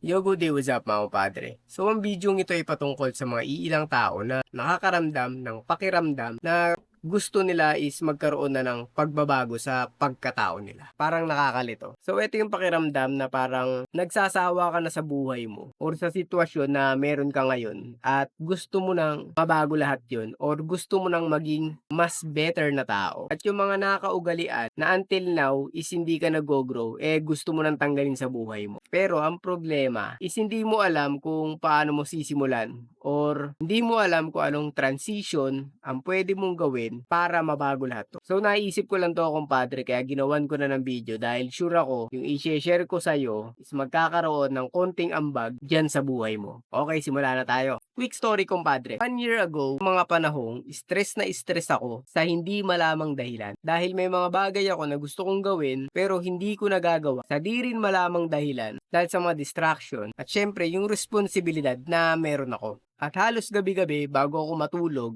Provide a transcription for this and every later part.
Yo, good day, what's up mga padre? So ang video ito ay patungkol sa mga iilang tao na nakakaramdam ng pakiramdam na gusto nila is magkaroon na ng pagbabago sa pagkatao nila. Parang nakakalito. So ito yung pakiramdam na parang nagsasawa ka na sa buhay mo or sa sitwasyon na meron ka ngayon at gusto mo nang mabago lahat yun or gusto mo nang maging mas better na tao. At yung mga nakakaugalian na until now is hindi ka nag-grow, gusto mo nang tanggalin sa buhay mo. Pero ang problema is hindi mo alam kung paano mo sisimulan or hindi mo alam kung anong transition ang pwede mong gawin para mabago lahat to. So naisip ko lang to kumpadre kaya ginawan ko na ng video dahil sure ako yung i-share ko sa'yo is magkakaroon ng konting ambag dyan sa buhay mo. Okay, simula na tayo. Quick story kumpadre. 1 year ago, mga panahong stress na stress ako sa hindi malamang dahilan. Dahil may mga bagay ako na gusto kong gawin pero hindi ko nagagawa sa di rin malamang dahilan dahil sa mga distraction at syempre yung responsibilidad na meron ako. At halos gabi-gabi bago ako matulog,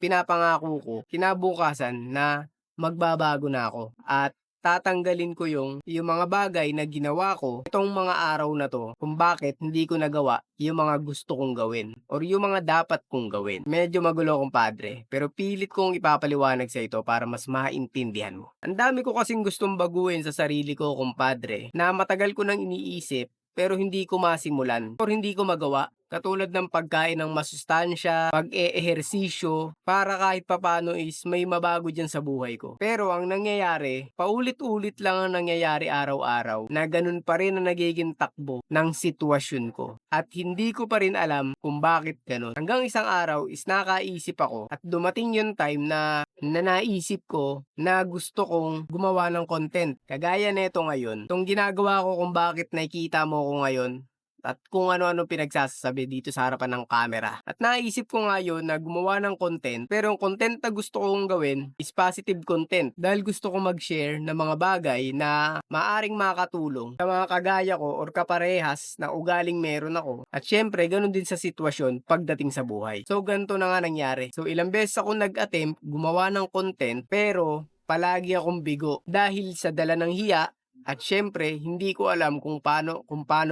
pinapangako ko kinabukasan na magbabago na ako at tatanggalin ko yung mga bagay na ginawa ko itong mga araw na to kung bakit hindi ko nagawa yung mga gusto kong gawin or yung mga dapat kong gawin. Medyo magulo kumpadre, pero pilit kong ipapaliwanag sa ito para mas maintindihan mo. Ang dami ko kasing gustong baguhin sa sarili ko kumpadre na matagal ko nang iniisip pero hindi ko masimulan or hindi ko magawa. Katulad ng pagkain ng masustansya, pag-eehersisyo, para kahit papano is may mabago dyan sa buhay ko. Pero ang nangyayari, paulit-ulit lang ang nangyayari araw-araw na ganun pa rin ang nagiging takbo ng sitwasyon ko. At hindi ko pa rin alam kung bakit ganun. Hanggang isang araw is nakaisip ako at dumating yung time na naisip ko na gusto kong gumawa ng content. Kagaya neto ngayon, itong ginagawa ko kung bakit nakikita mo ko ngayon, at kung ano-ano pinagsasabi dito sa harapan ng camera. At naisip ko nga yun na gumawa ng content, pero yung content na gusto kong gawin is positive content dahil gusto ko mag-share ng mga bagay na maaring makatulong sa mga kagaya ko or kaparehas na ugaling meron ako. At syempre, ganun din sa sitwasyon pagdating sa buhay. So, ganito na nga nangyari. So, ilang beses ako nag-attempt gumawa ng content, pero palagi akong bigo dahil sa dala ng hiya. At syempre, hindi ko alam kung paano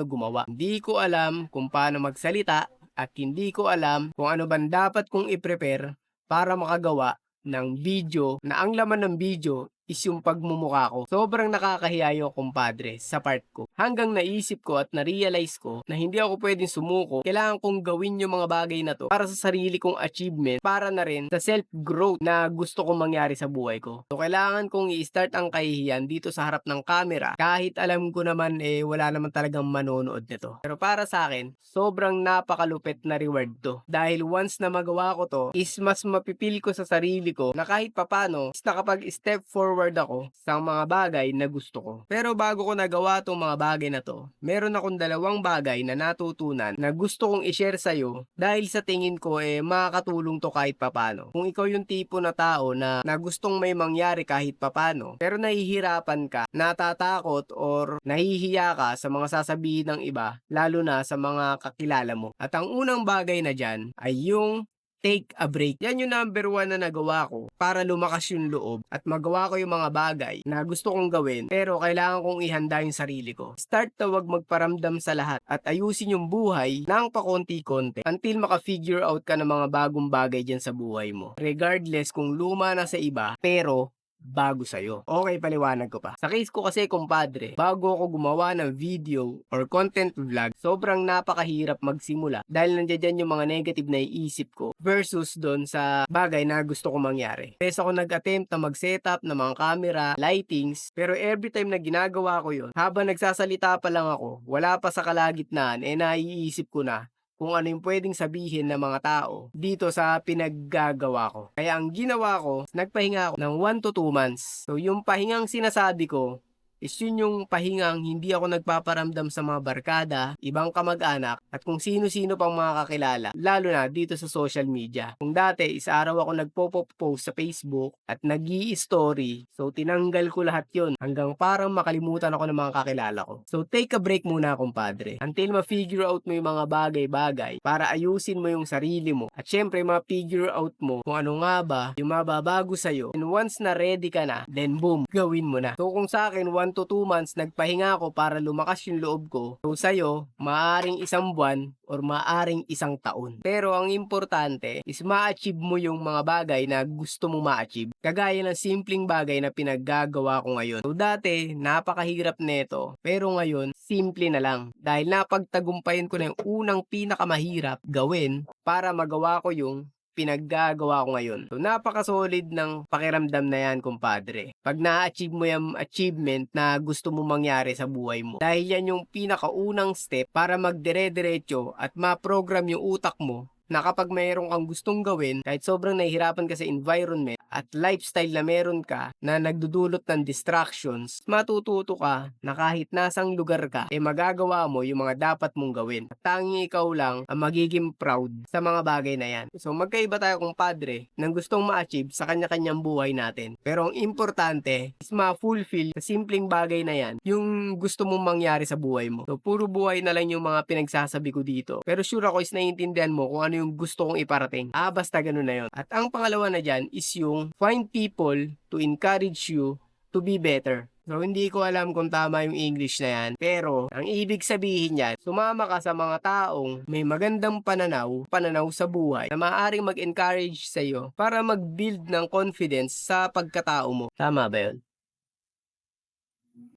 gumawa. Hindi ko alam kung paano magsalita at hindi ko alam kung ano bang dapat kong i-prepare para makagawa ng video na ang laman ng video is yung pagmumukha ko. Sobrang nakakahiya yung kumpadre sa part ko. Hanggang naisip ko at na-realize ko na hindi ako pwedeng sumuko. Kailangan kong gawin yung mga bagay na to para sa sarili kong achievement, para na rin sa self-growth na gusto kong mangyari sa buhay ko. So kailangan kong i-start ang kahihiyan dito sa harap ng camera kahit alam ko naman wala naman talagang manonood nito. Pero para sa akin, sobrang napakalupit na reward to. Dahil once na magawa ko to, is mas mapipil ko sa sarili ko na kahit papano is nakapag-step forward ako sa mga bagay na gusto ko. Pero bago ko nagawa tong mga bagay na to, meron akong dalawang bagay na natutunan na gusto kong i-share sa'yo dahil sa tingin ko makakatulong to kahit papano. Kung ikaw yung tipo na tao na gustong may mangyari kahit papano, pero nahihirapan ka, natatakot or nahihiya ka sa mga sasabihin ng iba, lalo na sa mga kakilala mo. At ang unang bagay na dyan ay yung take a break. Yan yung number 1 na nagawa ko para lumakas yung loob at magawa ko yung mga bagay na gusto kong gawin pero kailangan kong ihanda yung sarili ko. Start na wag magparamdam sa lahat at ayusin yung buhay ng pakonti-konti until maka-figure out ka ng mga bagong bagay dyan sa buhay mo. Regardless kung luma na sa iba pero bago sa'yo. Okay, paliwanag ko pa. Sa case ko kasi, kumpadre, bago ako gumawa ng video or content vlog, sobrang napakahirap magsimula dahil nandiyan yung mga negative na iisip ko versus doon sa bagay na gusto ko mangyari. Kaya ako nag-attempt na mag-setup ng mga camera, lightings, pero every time na ginagawa ko yun, habang nagsasalita pa lang ako, wala pa sa kalagitnaan, naiisip ko na kung ano yung pwedeng sabihin ng mga tao dito sa pinaggagawa ko. Kaya ang ginawa ko, nagpahinga ako ng 1 to 2 months. So yung pahingang sinasabi ko, is yun yung pahingang hindi ako nagpaparamdam sa mga barkada, ibang kamag-anak, at kung sino-sino pang mga kakilala, lalo na dito sa social media. Kung dati, isa araw ako nagpo-post sa Facebook at nag-i-story, so tinanggal ko lahat yun hanggang parang makalimutan ako ng mga kakilala ko. So take a break muna kumpadre, until ma-figure out mo yung mga bagay-bagay para ayusin mo yung sarili mo. At syempre, ma-figure out mo kung ano nga ba yung mababago sa'yo. And once na ready ka na, then boom, gawin mo na. So kung sa akin, 1 to 2 months nagpahinga ako para lumakas yung loob ko. So sa'yo, maaring 1 buwan or maaring 1 taon. Pero ang importante is ma-achieve mo yung mga bagay na gusto mo ma-achieve. Kagaya ng simpleng bagay na pinaggagawa ko ngayon. So dati, napakahirap nito. Pero ngayon, simple na lang. Dahil napagtagumpayan ko na yung unang pinakamahirap gawin para magawa ko yung pinaggagawa ko ngayon. So, napaka-solid ng pakiramdam na yan, kumpadre. Pag na-achieve mo yung achievement na gusto mo mangyari sa buhay mo. Dahil yan yung pinakaunang step para magdire-diretso at ma-program yung utak mo na kapag mayroon kang gustong gawin, kahit sobrang nahihirapan ka sa environment at lifestyle na meron ka na nagdudulot ng distractions, matututo ka na kahit nasang lugar ka, magagawa mo yung mga dapat mong gawin. At tanging ikaw lang ang magiging proud sa mga bagay na yan. So magkaiba tayo kumpadre ng gustong ma-achieve sa kanya-kanyang buhay natin. Pero ang importante is ma-fulfill sa simpleng bagay na yan yung gusto mong mangyari sa buhay mo. So puro buhay na lang yung mga pinagsasabi ko dito. Pero sure ako is naiintindihan mo kung ano yung gusto kong iparating. Basta ganun na yun. At ang pangalawa na dyan is yung find people to encourage you to be better. So, hindi ko alam kung tama yung English na yan. Pero, ang ibig sabihin yan, sumama ka sa mga taong may magandang pananaw sa buhay na maaaring mag-encourage sa'yo para mag-build ng confidence sa pagkatao mo. Tama ba yun?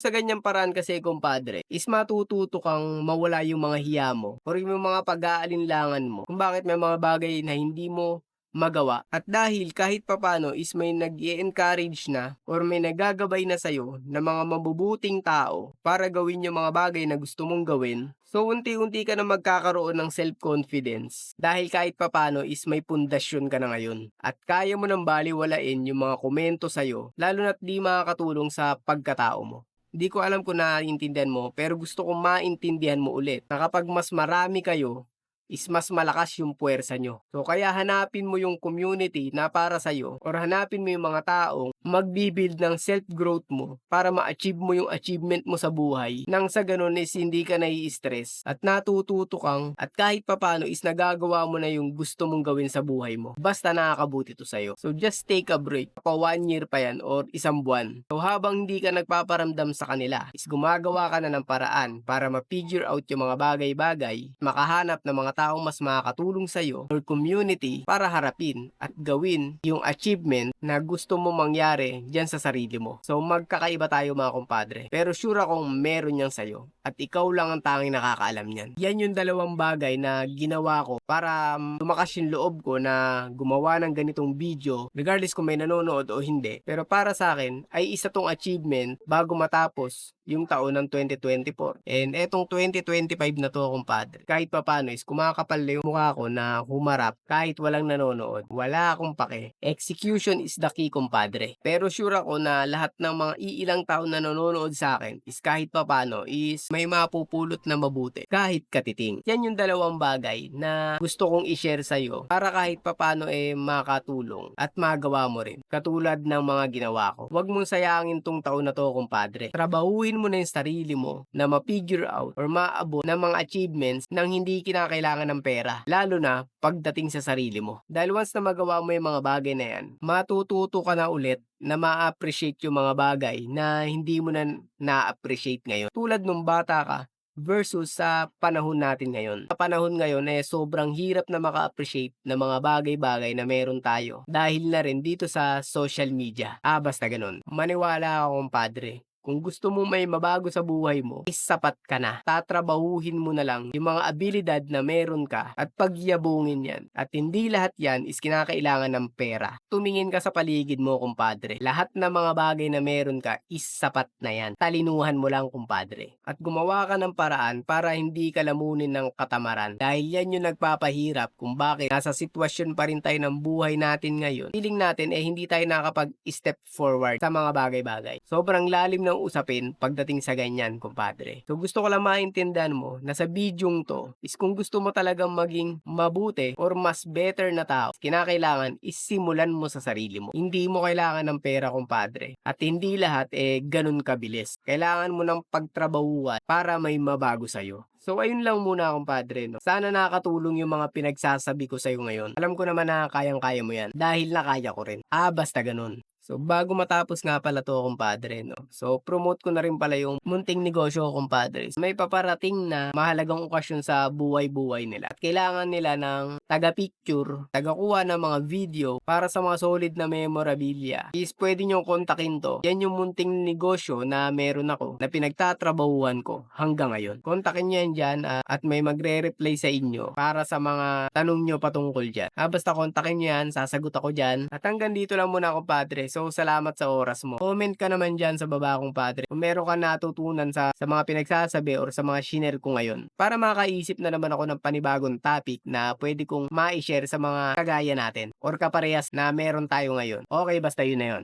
Sa ganyang paraan kasi, kumpadre, is matututo kang mawala yung mga hiya mo or yung mga pag-aalinlangan mo kung bakit may mga bagay na hindi mo magawa. At dahil kahit papano is may nag-i-encourage na or may nagagabay na sa'yo na mga mabubuting tao para gawin yung mga bagay na gusto mong gawin, so unti-unti ka na magkakaroon ng self-confidence dahil kahit papano is may pundasyon ka na ngayon at kaya mo nang baliwalain yung mga komento sa'yo lalo na't di makakatulong sa pagkatao mo. Hindi ko alam kung naiintindihan mo pero gusto kong maintindihan mo ulit na kapag mas marami kayo is mas malakas yung puwersa nyo. So kaya hanapin mo yung community na para sa'yo or hanapin mo yung mga taong magbibuild ng self-growth mo para ma-achieve mo yung achievement mo sa buhay nang sa ganun is hindi ka nai-stress at natututo kang at kahit papano is nagagawa mo na yung gusto mong gawin sa buhay mo. Basta nakakabuti to sa'yo. So just take a break. Pa 1 year pa yan or 1 buwan. So habang hindi ka nagpaparamdam sa kanila is gumagawa ka na ng paraan para ma-figure out yung mga bagay-bagay, makahanap ng mga taong mas makakatulong sa'yo or community para harapin at gawin yung achievement na gusto mo mangyari dyan sa sarili mo. So magkakaiba tayo mga kumpadre. Pero sure akong meron yan sa'yo at ikaw lang ang tanging nakakaalam niyan. Yan yung dalawang bagay na ginawa ko para tumakas yung loob ko na gumawa ng ganitong video regardless kung may nanonood o hindi. Pero para sa akin ay isa tong achievement bago matapos yung taon ng 2024. And etong 2025 na to, kumpadre, kahit papano is kumakapal na yung mukha ko na humarap kahit walang nanonood. Wala akong pake. Execution is the key, kumpadre. Pero sure ako na lahat ng mga iilang taon na nanonood sa akin is kahit papano is may mapupulot na mabuti. Kahit katiting. Yan yung dalawang bagay na gusto kong i-share sa'yo para kahit papano makatulong at magawa mo rin. Katulad ng mga ginawa ko. Huwag mong sayangin tong taon na to, kumpadre. Trabahuin mo na yung sarili mo na ma-figure out or maabot ng mga achievements nang hindi kinakailangan ng pera. Lalo na pagdating sa sarili mo. Dahil once na magawa mo yung mga bagay na yan, matututo ka na ulit na ma-appreciate yung mga bagay na hindi mo na na-appreciate ngayon. Tulad nung bata ka versus sa panahon natin ngayon. Sa panahon ngayon sobrang hirap na maka-appreciate ng mga bagay-bagay na meron tayo dahil na rin dito sa social media. Basta ganun. Maniwala ako, kumpadre. Kung gusto mo may mabago sa buhay mo, is sapat ka na. Tatrabahuhin mo na lang yung mga abilidad na meron ka at pagyabungin yan. At hindi lahat yan is kinakailangan ng pera. Tumingin ka sa paligid mo, kumpadre. Lahat ng mga bagay na meron ka is sapat na yan. Talinuhan mo lang, kumpadre. At gumawa ka ng paraan para hindi ka lamunin ng katamaran. Dahil yan yung nagpapahirap kung bakit nasa sitwasyon pa rin tayo ng buhay natin ngayon. Feeling natin hindi tayo nakapag-step forward sa mga bagay-bagay. Sobrang lalim ng usapin pagdating sa ganyan, kumpadre. So gusto ko lang maintindihan mo na sa bidyong to is kung gusto mo talagang maging mabuti or mas better na tao, kinakailangan is simulan mo sa sarili mo. Hindi mo kailangan ng pera, kumpadre. At hindi lahat ganun kabilis. Kailangan mo ng pagtrabahuan para may mabago sa'yo. So ayun lang muna, kumpadre, no? Sana nakakatulong yung mga pinagsasabi ko sa'yo ngayon. Alam ko naman na kayang-kaya mo yan dahil nakaya ko rin. Basta ganun. So, bago matapos nga pala 'to, kumpadre, 'no, so promote ko na rin pala yung munting negosyo ko, kumpadre. May paparating na mahalagang okasyon sa buhay-buhay nila at kailangan nila ng taga-picture, taga-kuha ng mga video para sa mga solid na memorabilia is puwede niyong kontakin 'to. Yan yung munting negosyo na meron ako na pinagtatrabahuhan ko hanggang ngayon. Kontakin niyo yan diyan, at may magre-reply sa inyo para sa mga tanong niyo patungkol diyan. Basta kontakin niyo yan, sasagot ako diyan. At hanggang dito lang muna, kumpadre. So, salamat sa oras mo. Comment ka naman diyan sa baba, kumpadre, kung meron kang natutunan sa mga pinagsasabi or sa mga shinare ko ngayon, para makaisip na naman ako ng panibagong topic na pwede kong mai-share sa mga kagaya natin or kaparehas na meron tayo ngayon. Okay, basta yun na yun.